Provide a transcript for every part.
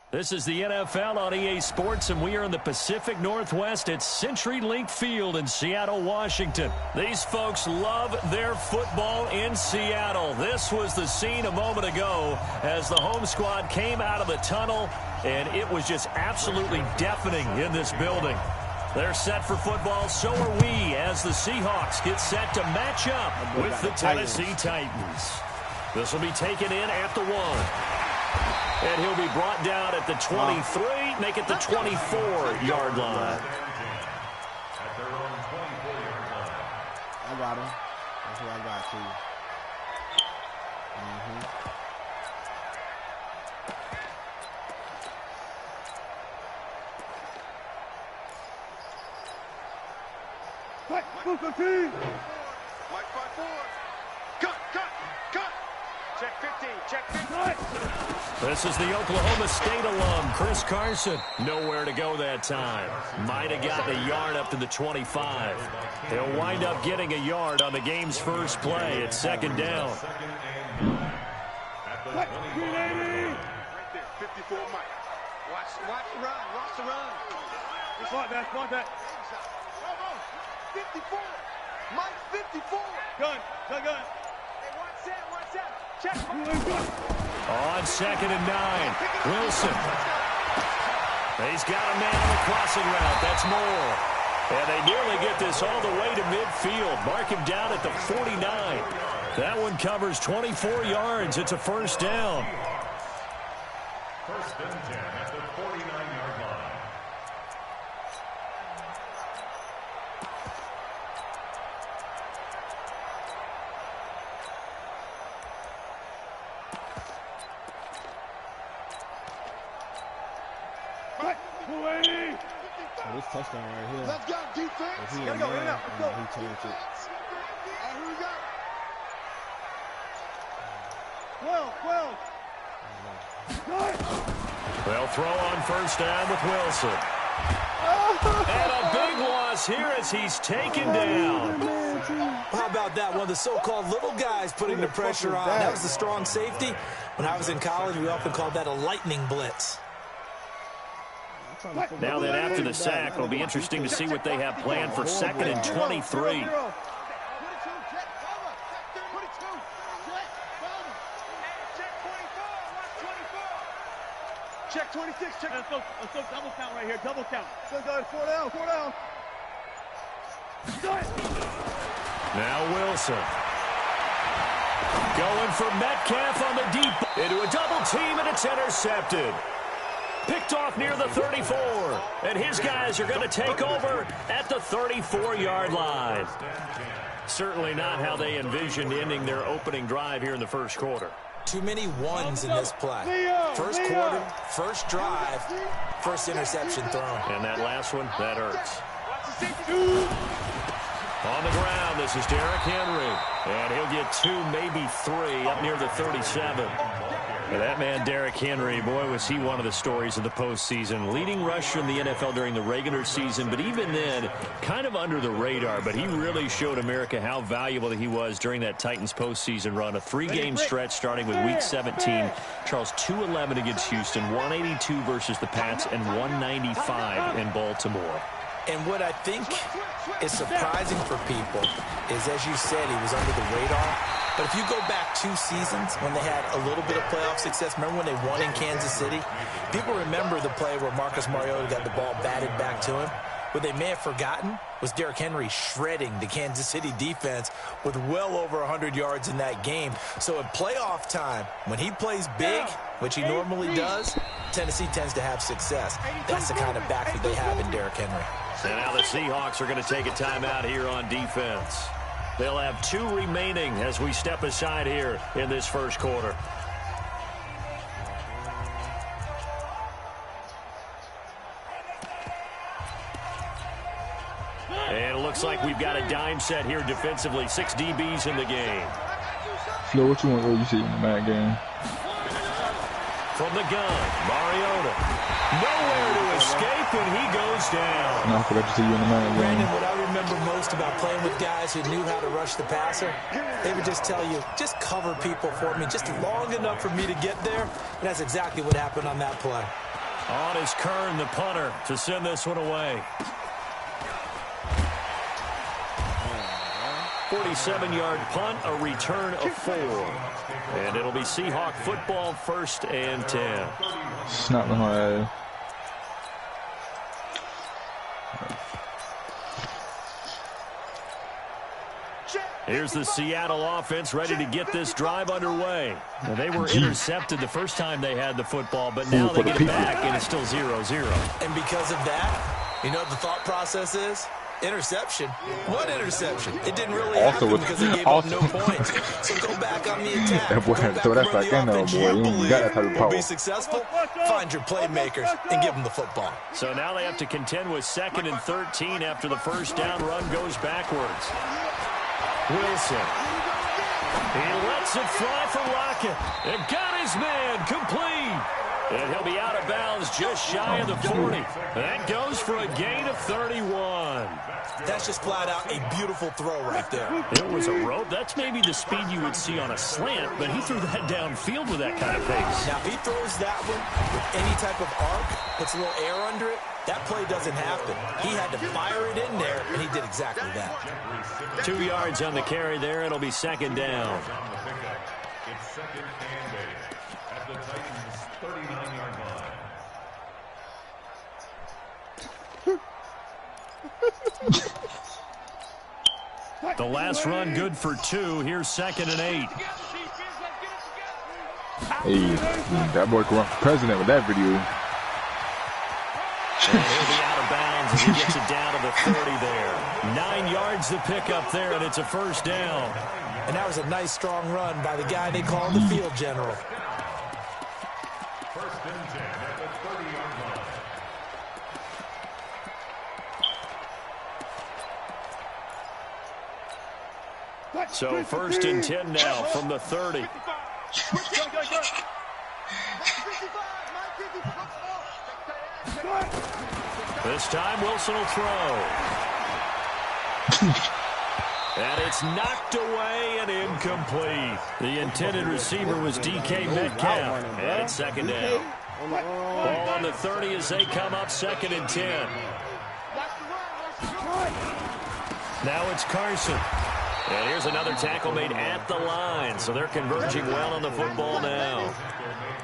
This is the NFL on EA Sports, and we are in the Pacific Northwest at CenturyLink Field in Seattle, Washington. These folks love their football in Seattle. This was the scene a moment ago as the home squad came out of the tunnel, and it was just absolutely deafening in this building. They're set for football, so are we, as the Seahawks get set to match up with the Tennessee Titans. This will be taken in at the 1. And he'll be brought down at the 23, make it the 24-yard line. I got him. That's what I got to you. Mike 5-4. Cut. Check 15, check 15. This is the Oklahoma State alum, Chris Carson. Nowhere to go that time. Might have gotten a yard up to the 25. He'll wind up getting a yard on the game's first play at second down. Right there, 54 Mike. Watch the run, watch the run. Spot that. 54. Mike 54. Gun. Hey, watch that. Check. On 2nd and 9, Wilson. He's got a man on the crossing route. That's Moore. And they nearly get this all the way to midfield. Mark him down at the 49. That one covers 24 yards. It's a first down. First and 10 at the 49-yard line. This touchdown right here. Let's go, defense. He Gotta go, in and out. Let's go. He changed it. All right, here we go. 12. They'll throw on first down with Wilson. And a big loss here as he's taken down. How about that? One of the so-called little guys putting the pressure on. That was the strong safety. When I was in college, we often called that a lightning blitz. Now that after the sack, it'll be interesting to see what they have planned for 2nd and 23. Check 26. Check. Let's go double count right here. Double count. Let's go. 4 down. Now Wilson. Going for Metcalf on the deep. Into a double team, and it's intercepted. Picked off near the 34. And his guys are going to take over at the 34-yard line. Certainly not how they envisioned ending their opening drive here in the first quarter. Too many ones in this play. First quarter, first drive, first interception thrown. And that last one, that hurts. On the ground, this is Derrick Henry. And he'll get 2, maybe 3 up near the 37. And that man, Derrick Henry, boy, was he one of the stories of the postseason. Leading rusher in the NFL during the regular season, but even then, kind of under the radar. But he really showed America how valuable he was during that Titans postseason run. A 3-game stretch starting with Week 17. Charles, 211 against Houston, 182 versus the Pats, and 195 in Baltimore. And what I think is surprising for people is, as you said, he was under the radar. But if you go back 2 seasons when they had a little bit of playoff success, remember when they won in Kansas City? People remember the play where Marcus Mariota got the ball batted back to him. What they may have forgotten was Derrick Henry shredding the Kansas City defense with well over 100 yards in that game. So at playoff time, when he plays big, which he normally does, Tennessee tends to have success. That's the kind of back that they have in Derrick Henry. So now the Seahawks are going to take a timeout here on defense. They'll have 2 remaining as we step aside here in this first quarter. And it looks like we've got a dime set here defensively. 6 DBs in the game. Flo, what you want? What you see in the Mac game? From the gun, Mariota. Nowhere to escape, and he goes down. No, I forgot to see you in the Mac game. Brandon, what I remember most about playing with guys who knew how to rush the passer, they would just tell you, just cover people for me, just long enough for me to get there. And that's exactly what happened on that play. On is Kern, the punter, to send this one away. 47-yard punt, a return of 4. And it'll be Seahawk football, 1st and 10. Snap the high. Here's the Seattle offense ready to get this drive underway. Now, they were intercepted the first time they had the football, but now they get it back, and it's still 0-0. And because of that, you know what the thought process is? Interception. What interception? It didn't really happen because they gave up no points. So go back on the attack. That boy Go had to back throw that and run back the in there, offense boy. you You believe got that type of will power. be successful. Find your playmakers and give them the football. So now they have to contend with 2nd and 13 after the first down run goes backwards. Wilson. He lets it fly for Lockett. And got his man complete. And he'll be out of bounds just shy of the 40. That goes for a gain of 31. That's just flat out a beautiful throw right there. It was a rope. That's maybe the speed you would see on a slant, but he threw that downfield with that kind of pace. Now, if he throws that one with any type of arc, puts a little air under it, that play doesn't happen. He had to fire it in there, and he did exactly that. 2 yards on the carry there. It'll be 2nd down. It's 2nd and 8 at the Titans' 39-yard line. The last run good for 2. Here's 2nd and 8. Hey, that boy can run for president with that video. And he'll be out of bounds as he gets it down to the 30 there. 9 yards to pick up there, and it's a 1st down. And that was a nice, strong run by the guy they call the field general. 1st and 10 at the 30-yard line. So 1st and 10 now from the 30. This time Wilson will throw. And it's knocked away and incomplete. The intended receiver was DK Metcalf. And it's 2nd down. Ball on the 30 as they come up 2nd and 10. Now it's Carson. And here's another tackle made at the line. So they're converging well on the football now.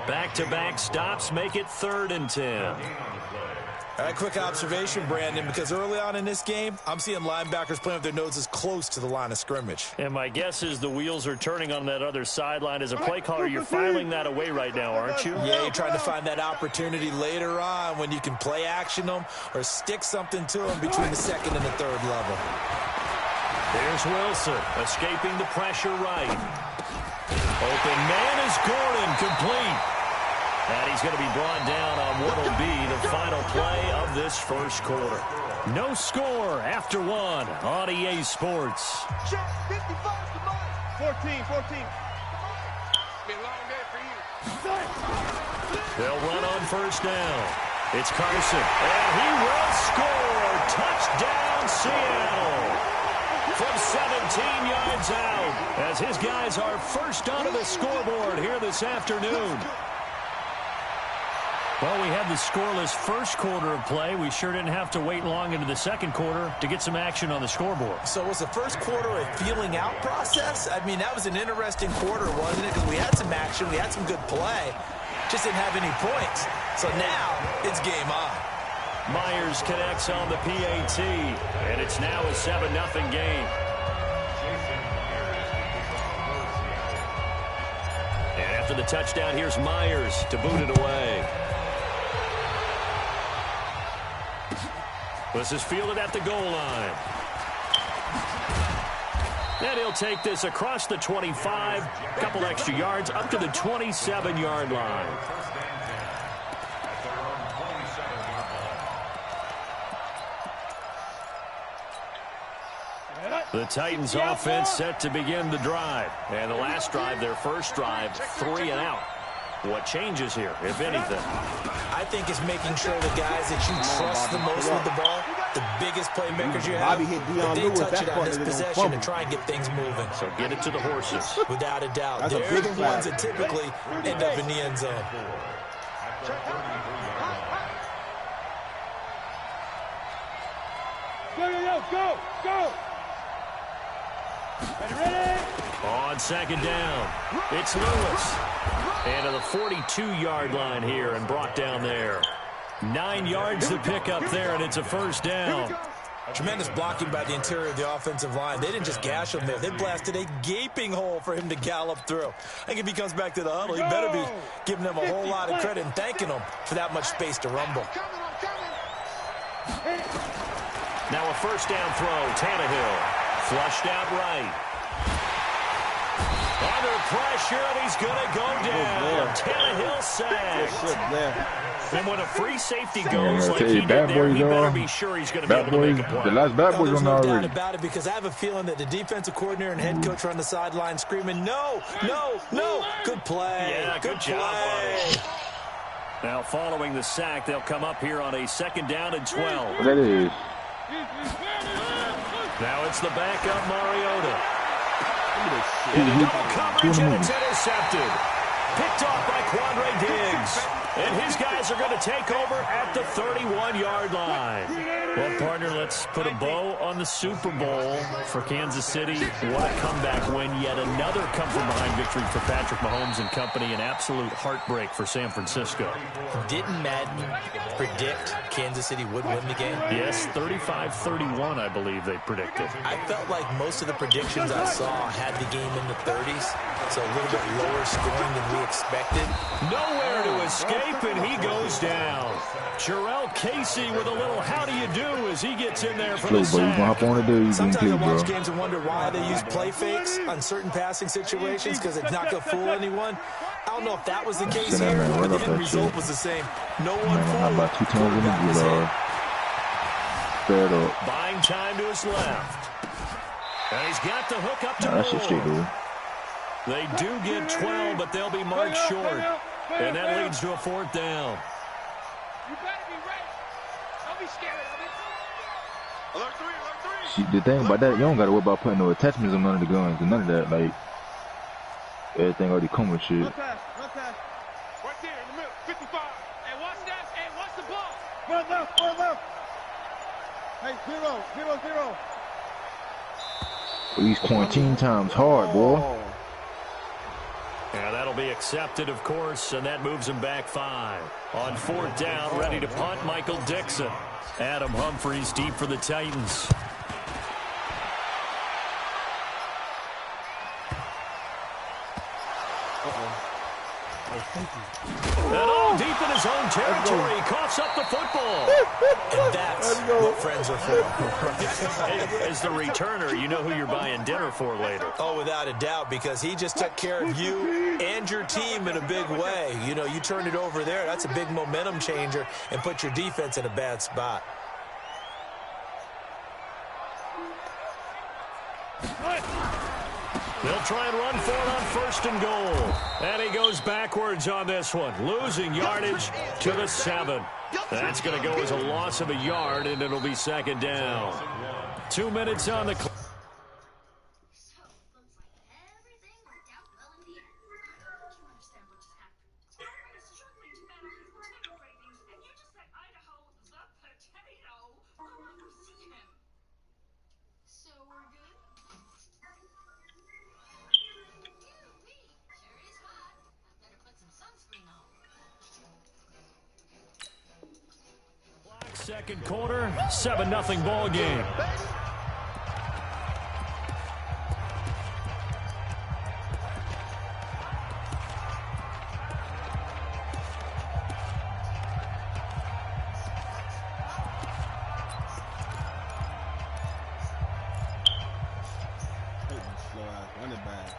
Back-to-back stops make it 3rd and 10. All right, quick observation, Brandon, because early on in this game, I'm seeing linebackers playing with their noses close to the line of scrimmage. And my guess is the wheels are turning on that other sideline. As a play caller, you're filing that away right now, aren't you? Yeah, you're trying to find that opportunity later on when you can play action them or stick something to them between the 2nd and the 3rd level. There's Wilson, escaping the pressure right. Open man is Gordon, complete. And he's going to be brought down on what will be the final play of this 1st quarter. No score after 1 on EA Sports. 14. Be a long day for you. They'll run on 1st down. It's Carson, and he will score. Touchdown, Seattle. From 17 yards out, as his guys are first onto the scoreboard here this afternoon. Well, we had the scoreless 1st quarter of play. We sure didn't have to wait long into the 2nd quarter to get some action on the scoreboard. So was the 1st quarter a feeling out process? I mean, that was an interesting quarter, wasn't it? Because we had some action, we had some good play, just didn't have any points. So now it's game on. Myers connects on the PAT, and it's now a 7-0 game. And after the touchdown, here's Myers to boot it away. This is fielded at the goal line. And he'll take this across the 25, a couple extra yards, up to the 27-yard line. The Titans offense set to begin the drive. And the last drive, their first drive, 3 and out. What changes here, if anything? I think it's making sure the guys that you trust the most with the ball, the biggest playmakers you have, that they touch it on this possession and try and get things moving. So get it to the horses. Without a doubt. They're the ones that typically end up in the end zone. Go! Ready? On second down, it's Lewis. And to the 42-yard line here and brought down there. 9 yards to pick up there, and it's a first down. Tremendous blocking by the interior of the offensive line. They didn't just gash him there. They blasted a gaping hole for him to gallop through. I think if he comes back to the huddle, he better be giving them a whole lot of credit and thanking them for that much space to rumble. Now a first down throw, Tannehill. Flushed out right. Under pressure, and he's going to go down. Tannehill sacked. And when a free safety goes like he did there, he better be sure he's going to be able to make a play. The last bad boys on no already. doubt about it, because I have a feeling that the defensive coordinator and head coach are on the sideline screaming, no. Good play. Yeah, good job, buddy. Now following the sack, they'll come up here on a second down and 12. That is. Now it's the backup Mariota. In a double coverage, and it's intercepted. Picked off by Quandre Diggs. And his guys are going to take over at the 31-yard line. Well, partner, let's put a bow on the Super Bowl for Kansas City. What a comeback win. Yet another come-from-behind victory for Patrick Mahomes and company. An absolute heartbreak for San Francisco. Didn't Madden predict Kansas City would win the game? Yes, 35-31, I believe they predicted. I felt like most of the predictions I saw had the game in the 30s, so a little bit lower scoring than we expected. Nowhere to escape, and he goes down. Jarrell Casey with a little how do you do as he gets in there for the sack. Sometimes I watch games and wonder why they use play fakes on certain passing situations, because it's not going to fool anyone. I don't know if that was the case here, but the end result was the same. No one fooled. About 2 times in the good. Straight up. Buying time to his left. And he's got the hook up to That's just straight, dude. They do get 12, but they'll be marked short. And that leads to a fourth down. You better be ready. Don't be scared of it. Alert three. See, the thing about that, you don't got to worry about putting no attachments on none of the guns and none of that. Like, everything already come with shit. Run pass. Right there in the middle. 55. Hey, watch that. Hey, watch the ball. Run left. Hey, 0. These quarantine times hard, boy. Yeah, that'll be accepted, of course, and that moves him back 5. On fourth down, ready to punt, Michael Dixon. Adam Humphries deep for the Titans. And all deep in his own territory, coughs up the football. And that's what friends are for. Hey, as the returner, you know who you're buying dinner for later. Oh, without a doubt, because he just took care of you and your team in a big way. You know, you turned it over there. That's a big momentum changer and put your defense in a bad spot. They'll try and run for it on first and goal. And he goes backwards on this one, losing yardage to the 7. That's going to go as a loss of a yard, and it'll be second down. 2 minutes on the clock. Second quarter, 7-0 ball game.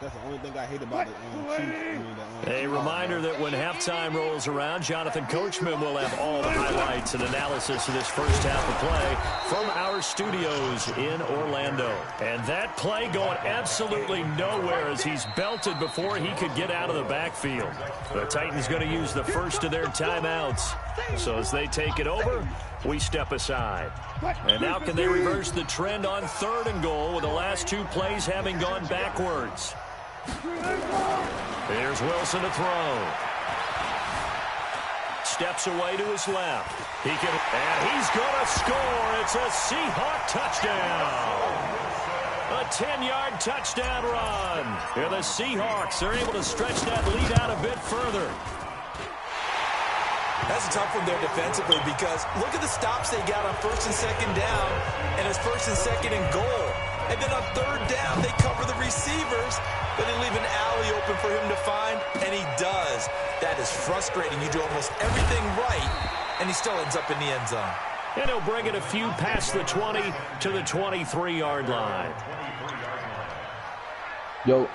That's the only thing I hate about the Chiefs. A reminder that when halftime rolls around, Jonathan Coachman will have all the highlights and analysis of this first half of play from our studios in Orlando. And that play going absolutely nowhere as he's belted before he could get out of the backfield. The Titans going to use the first of their timeouts. So as they take it over, we step aside. And now can they reverse the trend on third and goal with the last 2 plays having gone backwards? Here's Wilson to throw. steps away to his left. And he's going to score. It's a Seahawk touchdown. A 10-yard touchdown run. Here the Seahawks are able to stretch that lead out a bit further. That's a tough one there defensively because look at the stops they got on 1st and 2nd down, and it's 1st and 2nd and goal. And then on 3rd down, they cover the receivers, but they leave an alley open for him to find, and he does. That is frustrating. You do almost everything right, and he still ends up in the end zone. And he'll bring it a few past the 20 to the 23-yard line. Yo.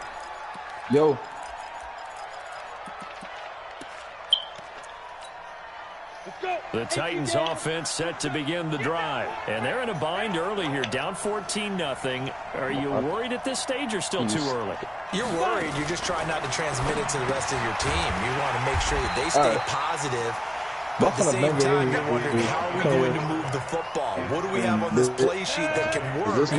The Titans offense set to begin the drive. And they're in a bind early here, down 14-0. Are you worried at this stage or still too early? You're worried. You're just trying not to transmit it to the rest of your team. You want to make sure that they stay positive. But at the same time, you're wondering, how are we going to move the football? What do we have on this play sheet that can work?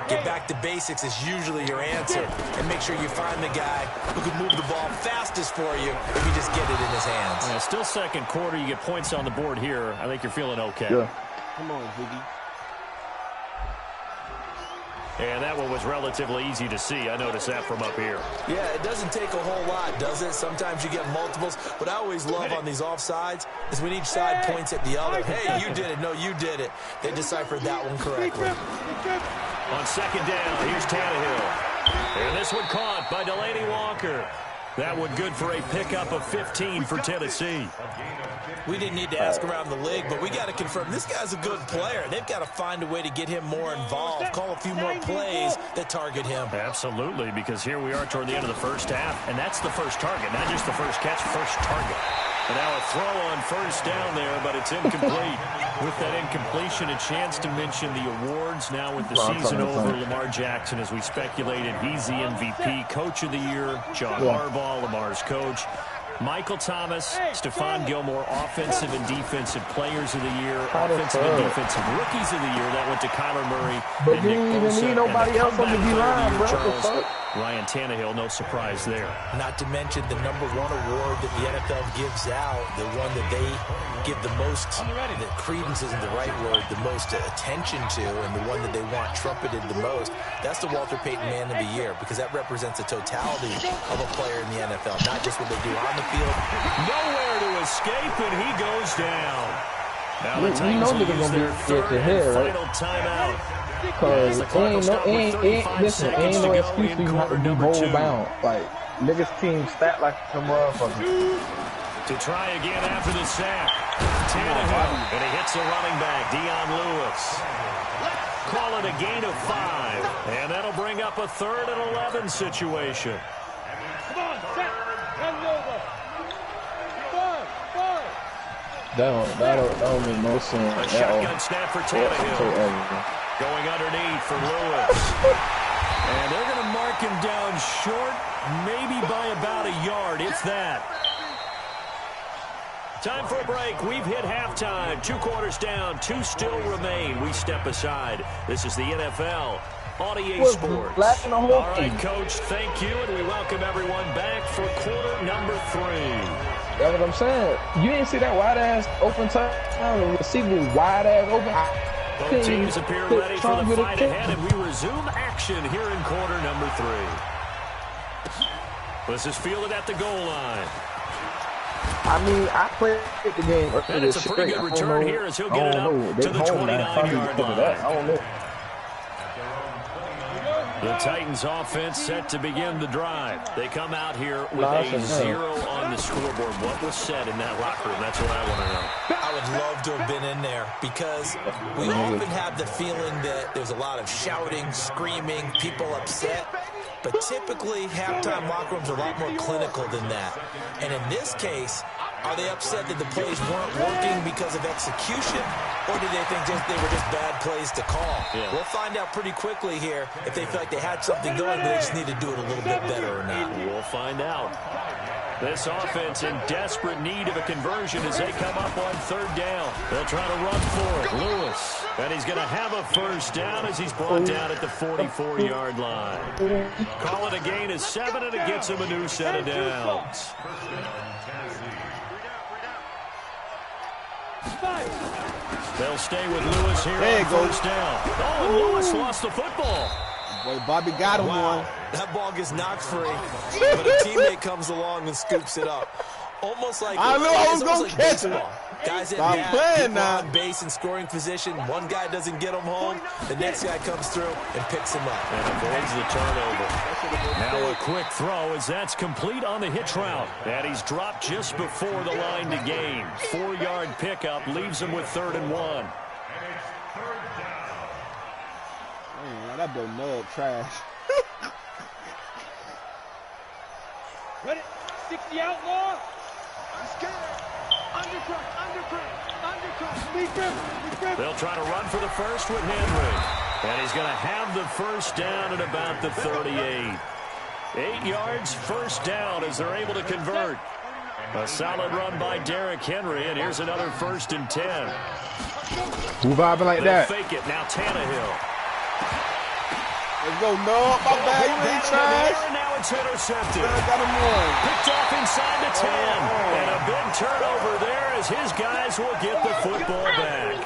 Get back to basics is usually your answer. And make sure you find the guy who can move the ball fastest for you if you just get it in his hands. Yeah, still second quarter. You get points on the board here. I think you're feeling okay. Yeah. Come on, Ziggy. And that one was relatively easy to see. I noticed that from up here. Yeah, it doesn't take a whole lot, does it? Sometimes you get multiples. What I always love on these offsides is when each side points at the other. Hey, you did it. No, you did it. They deciphered that one correctly. On 2nd down, here's Tannehill. And this one caught by Delanie Walker. That one good for a pickup of 15 for Tennessee. We didn't need to ask around the league, but we got to confirm this guy's a good player. They've got to find a way to get him more involved, call a few more plays that target him. Absolutely, because here we are toward the end of the first half, and that's the first target, not just the first catch, first target. And now a throw on 1st down there, but it's incomplete. With that incompletion, a chance to mention the awards now with the season over. Lamar Jackson, as we speculated, he's the MVP, Coach of the Year. John Harbaugh, Lamar's coach. Michael Thomas, Stephon Gilmore, Offensive and Defensive Players of the Year, Offensive and Defensive Rookies of the Year. That went to Kyler Murray. But you didn't even need nobody else on the D-line, bro. Ryan Tannehill, no surprise there. Not to mention the #1 award that the NFL gives out, the one that they give the most, that credence isn't the right word, the most attention to, and the one that they want trumpeted the most. That's the Walter Payton Man of the Year, because that represents the totality of a player in the NFL, not just what they do on the field. Nowhere to escape, and he goes down. Now the Titans will use their 3rd and final timeout. Because ain't no excuse for you not to be bowl bound. Like, niggas team stat like a motherfucker. To try again after the sack. Tannehill, and he hits the running back, Dion Lewis. Call it a gain of 5, and that'll bring up a 3rd and 11 situation. Come on, set. Run it over. 5. That don't make no sense. A shotgun snap for Tannehill. Going underneath for Lewis. And they're going to mark him down short, maybe by about a yard, if that. Time for a break. We've hit halftime. 2 quarters down. 2 still remain. We step aside. This is the NFL on EA Sports. All right, Coach, thank you, and we welcome everyone back for quarter number 3. That's what I'm saying. You didn't see that wide-ass open time? The receiver was wide-ass open. Both teams appear ready for the fight ahead, and we resume action here in quarter number 3. This is fielded at the goal line. I mean, I played the game. And it's a pretty good return here as he'll get it up to the 29-yard line. I don't know. The Titans offense set to begin the drive. They come out here with a 0 on the scoreboard. What was said in that locker room? That's what I want to know. I would love to have been in there because we often have the feeling that there's a lot of shouting, screaming, people upset. But typically, halftime locker rooms are a lot more clinical than that. And in this case, are they upset that the plays weren't working because of execution, or do they think they were just bad plays to call? Yeah. We'll find out pretty quickly here if they feel like they had something going, but they just need to do it a little bit better or not. We'll find out. This offense in desperate need of a conversion as they come up on 3rd down. They'll try to run for it. Lewis. And he's going to have a 1st down as he's brought down at the 44-yard line. Call it a gain of 7, and it gets him a new set of downs. They'll stay with Lewis here There on it goes. first down. Oh, and Lewis lost the football. Boy, Bobby got him one. That ball gets knocked free, but a teammate comes along and scoops it up. Almost like I knew I was it's almost gonna like catch it. baseball. Guys Stop at playing people now. on base in scoring position. One guy doesn't get him home. The next guy comes through and picks him up. And avoids the turnover. Now a quick throw as that's complete on the hitch route. And he's dropped just before the line to gain. 4-yard pickup leaves him with 3rd and 1. Man, that boy Nug trash. Ready? 60 outlaw. I'm scared. Undercut. They'll try to run for the first with Henry. And he's going to have the first down at about the 38. 8 yards, first down as they're able to convert. A solid run by Derrick Henry, and here's another 1st and 10. Who vibing like They'll that? fake it. Now Tannehill. Let's go, Nug. My bad, you ain't trash. And now it's intercepted. I got him one. Picked off inside the 10. And a big turnover there as his guys will get the football back.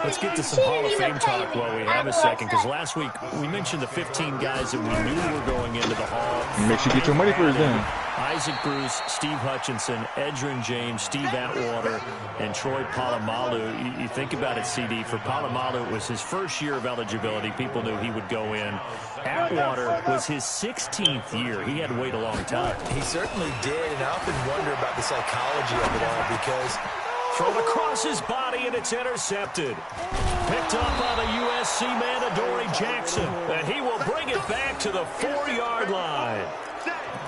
Let's get to some Hall of Fame talk while we have a second, because last week we mentioned the 15 guys that we knew were going into the Hall. Make sure you get your money for it then. Isaac Bruce, Steve Hutchinson, Edgerrin James, Steve Atwater, and Troy Polamalu. You think about it, CD. For Polamalu, it was his first year of eligibility. People knew he would go in. Atwater was his 16th year. He had to wait a long time. He certainly did, and I often wonder about the psychology of it all because Thrown across his body, and it's intercepted. Picked up by the USC man, Adoree Jackson. And he will bring it back to the 4-yard line.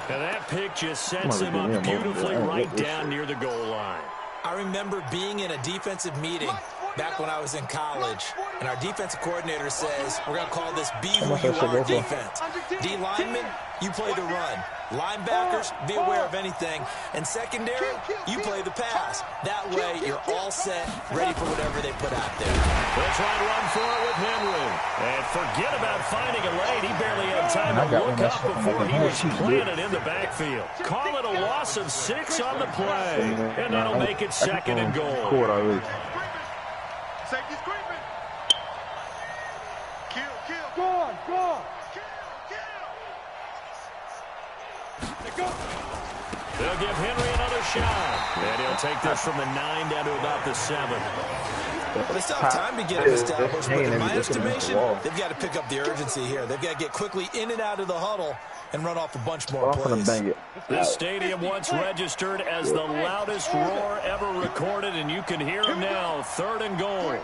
And that pick just sets him up beautifully right down near the goal line. I remember being in a defensive meeting back when I was in college, and our defensive coordinator says, we're going to call this Be Who You Are defense. D linemen, you play the run. Linebackers, be aware of anything. And secondary, you play the pass. That way, you're all set, ready for whatever they put out there. They'll try to run for it with Henry. And forget about finding a lane. He barely had time to look up before he was planted in the backfield. Call it a loss of 6 on the play. And that'll make it 2nd and goal. Safety's creeping. Kill. Go on. Kill. They'll give Henry another shot. And he'll take this from the 9 down to about the 7. Well, they still have time to get him established, but in my estimation, they've got to pick up the urgency here. They've got to get quickly in and out of the huddle and run off a bunch more plays. This stadium once registered as the loudest roar ever recorded, and you can hear him now. 3rd and goal.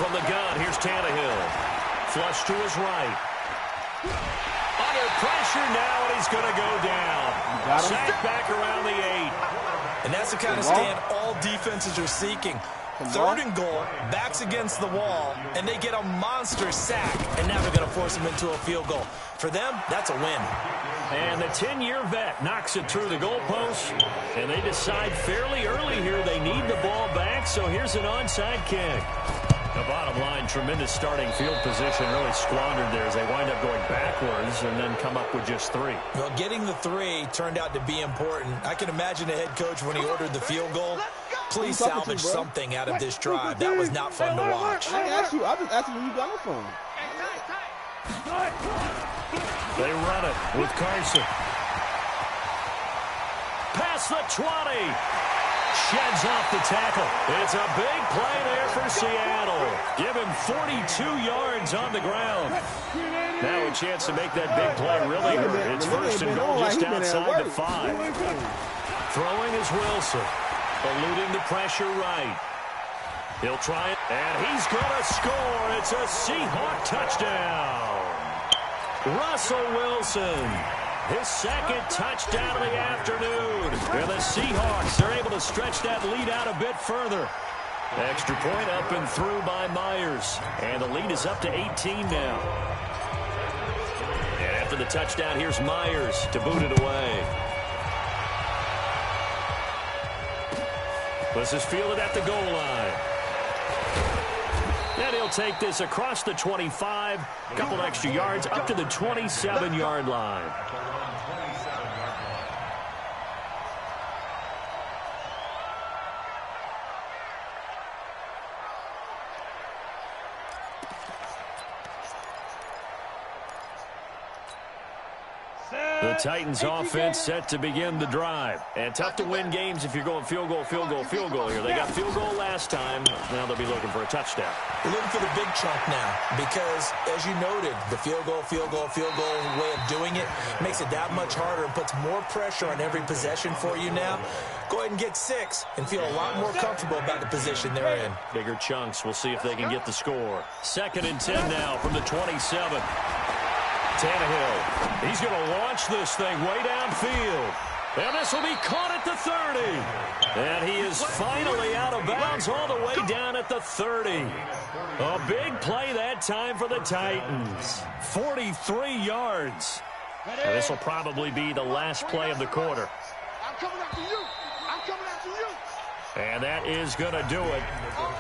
From the gun, here's Tannehill. Flush to his right. Under pressure now, and he's going to go down. Sacked back around the 8. And that's the kind of stand all defenses are seeking. 3rd and goal, backs against the wall, and they get a monster sack, and now they're going to force them into a field goal. For them, that's a win. And the 10-year vet knocks it through the goalpost, and they decide fairly early here they need the ball back, so here's an onside kick. The bottom line, tremendous starting field position, really squandered there as they wind up going backwards and then come up with just 3. Well, getting the 3 turned out to be important. I can imagine the head coach when he ordered the field goal. Please salvage something out of this drive. That was not fun to watch. I asked you. I just asked you where you got it from. They run it with Carson. Past the 20. Sheds off the tackle. It's a big play there for Seattle. Give him 42 yards on the ground. Now a chance to make that big play really hurt. It's 1st and goal just outside the 5. Throwing is Wilson. Eluding the pressure right. He'll try it, and he's going to score. It's a Seahawk touchdown. Russell Wilson. His 2nd touchdown of the afternoon. And the Seahawks are able to stretch that lead out a bit further. Extra point up and through by Myers. And the lead is up to 18 now. And after the touchdown, here's Myers to boot it away. This is fielded at the goal line. And he'll take this across the 25, a couple extra yards, up to the 27-yard line. The Titans offense set to begin the drive. And tough to win games if you're going field goal, field goal, field goal here. They got field goal last time. Now they'll be looking for a touchdown. They're looking for the big chunk now because, as you noted, the field goal way of doing it makes it that much harder and puts more pressure on every possession for you now. Go ahead and get 6 and feel a lot more comfortable about the position they're in. Bigger chunks. We'll see if they can get the score. 2nd and 10 now from the 27. Tannehill. He's going to launch this thing way downfield. And this will be caught at the 30. And he is finally out of bounds all the way down at the 30. A big play that time for the Titans. 43 yards. And this will probably be the last play of the quarter. I'm coming after you. I'm coming after you. And that is going to do it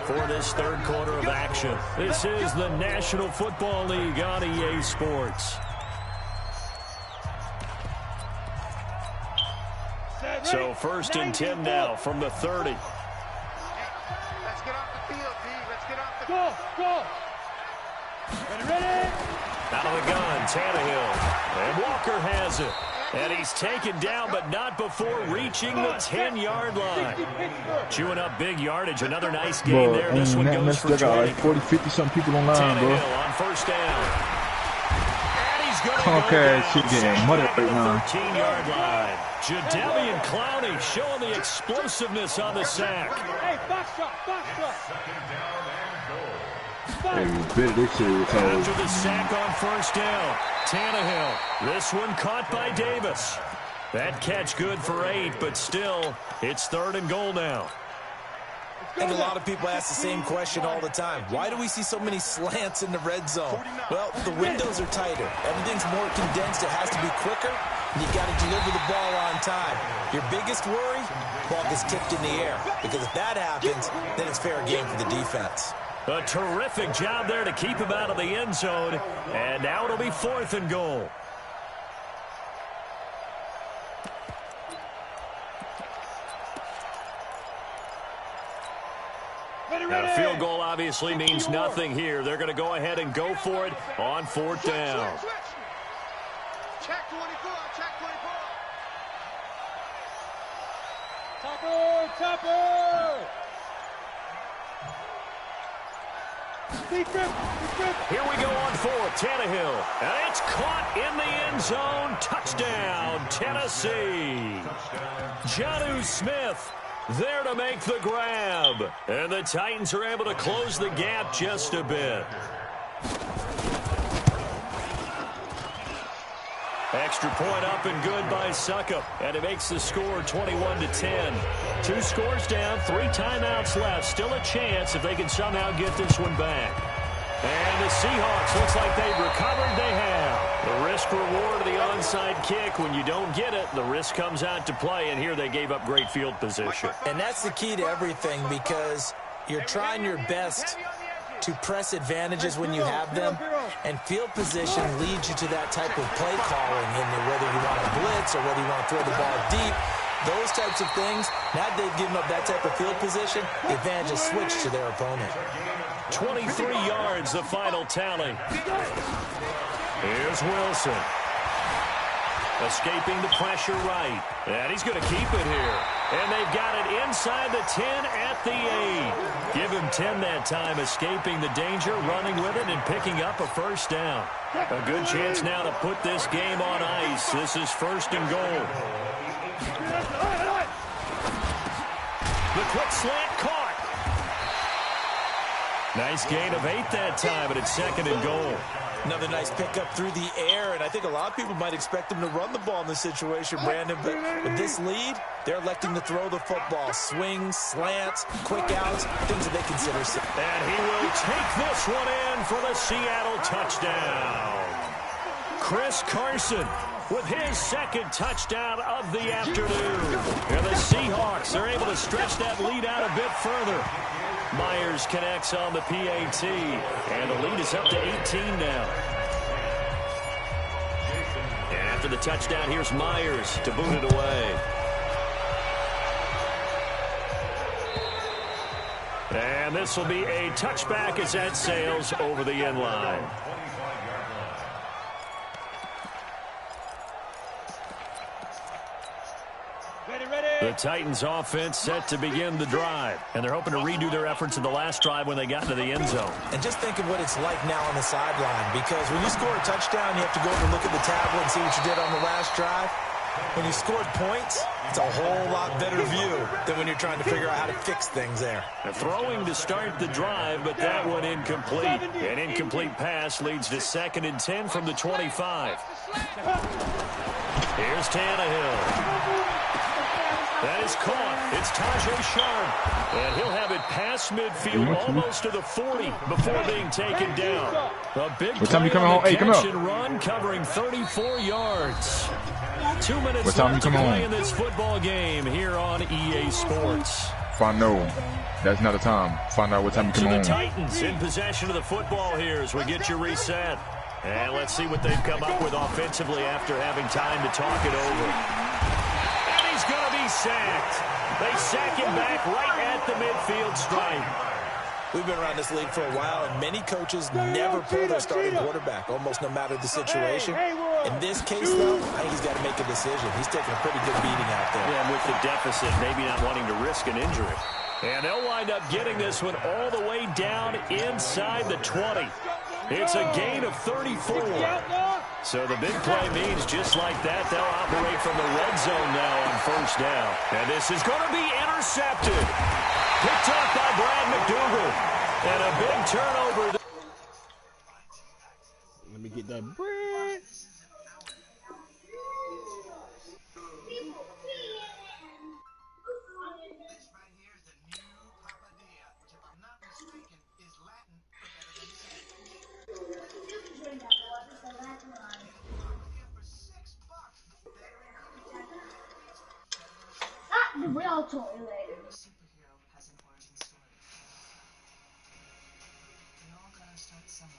for this 3rd quarter of action. This is the National Football League on EA Sports. So 1st and 10 now from the 30. Let's get off the field, D. Let's get off the field. Go. Ready? Out of the gun, Tannehill. And Walker has it. And he's taken down, but not before reaching the 10-yard line. Chewing up big yardage. Another nice game there. This one goes for Drake. Like 40, 50-something people online, Tannehill bro. on 1st down. And he's going to go Comcast shit down. getting muddy right now. 13-yard line. Jadeveon Clowney showing the explosiveness on the sack. Hey, box shot. Hey, this shit was After the sack on 1st down, Tannehill. This one caught by Davis. That catch good for 8, but still, it's 3rd and goal now. I think a lot of people ask the same question all the time. Why do we see so many slants in the red zone? Well, the windows are tighter. Everything's more condensed. It has to be quicker, and you've got to deliver the ball on time. Your biggest worry? Ball gets tipped in the air. Because if that happens, then it's fair game for the defense. A terrific job there to keep him out of the end zone. And now it'll be 4th and goal. Now, a field goal obviously means nothing here. They're going to go ahead and go for it on 4th down. Check 24. Topper. Here we go on 4th. Tannehill. And it's caught in the end zone. Touchdown, Tennessee. Jonnu Smith there to make the grab. And the Titans are able to close the gap just a bit. Extra point up and good by Succop. And it makes the score 21-10. 2 scores down, 3 timeouts left. Still a chance if they can somehow get this one back. And the Seahawks, looks like they've recovered. They have. The risk reward of the onside kick. When you don't get it, the risk comes out to play. And here they gave up great field position. And that's the key to everything because you're trying your best to press advantages when you have them, and field position leads you to that type of play calling, in whether you want to blitz or whether you want to throw the ball deep. Those types of things, now that they've given up that type of field position, the advantage is switched to their opponent. 23 yards, the final tally. Here's Wilson. Escaping the pressure right. And he's going to keep it here. And they've got it inside the 10 at the 8. Give him 10 that time, escaping the danger, running with it, and picking up a 1st down. A good chance now to put this game on ice. This is 1st and goal. The quick slant caught. Nice gain of 8 that time, but it's 2nd and goal. Another nice pickup through the air, and I think a lot of people might expect him to run the ball in this situation, Brandon, but with this lead, they're electing to throw the football. Swings, slants, quick outs, things that they consider safe. And he will take this one in for the Seattle touchdown. Chris Carson with his 2nd touchdown of the afternoon. And the Seahawks are able to stretch that lead out a bit further. Myers connects on the PAT, and the lead is up to 18 now. And after the touchdown, here's Myers to boot it away. And this will be a touchback as that sails over the end line. The Titans offense set to begin the drive, and they're hoping to redo their efforts in the last drive when they got into the end zone. And just think of what it's like now on the sideline, because when you score a touchdown, you have to go over and look at the tablet and see what you did on the last drive. When you scored points, it's a whole lot better view than when you're trying to figure out how to fix things there. Throwing to start the drive, but that one incomplete. An incomplete pass leads to 2nd and 10 from the 25. Here's Tannehill. That is caught. It's Tajae Sharpe. And he'll have it past midfield almost to the 40 before being taken down. A big play on the catch and run covering 34 yards. 2 minutes left to play in this football game here on EA Sports. Find out. That's not a time. Find out what time you come on. The Titans in possession of the football here as we get you reset. And let's see what they've come up with offensively after having time to talk it over. And he's going to be sacked. They sack him back right at the midfield stripe. We've been around this league for a while, and many coaches never pull their starting quarterback, almost no matter the situation. In this case, though, I think he's got to make a decision. He's taking a pretty good beating out there. Yeah, and with the deficit, maybe not wanting to risk an injury. And they'll wind up getting this one all the way down inside the 20. It's a gain of 34. So the big play means just like that, they'll operate from the red zone now on 1st down. And this is going to be intercepted. Picked up by Brad McDougal. And a big turnover. Let me get that bread. The real toilet.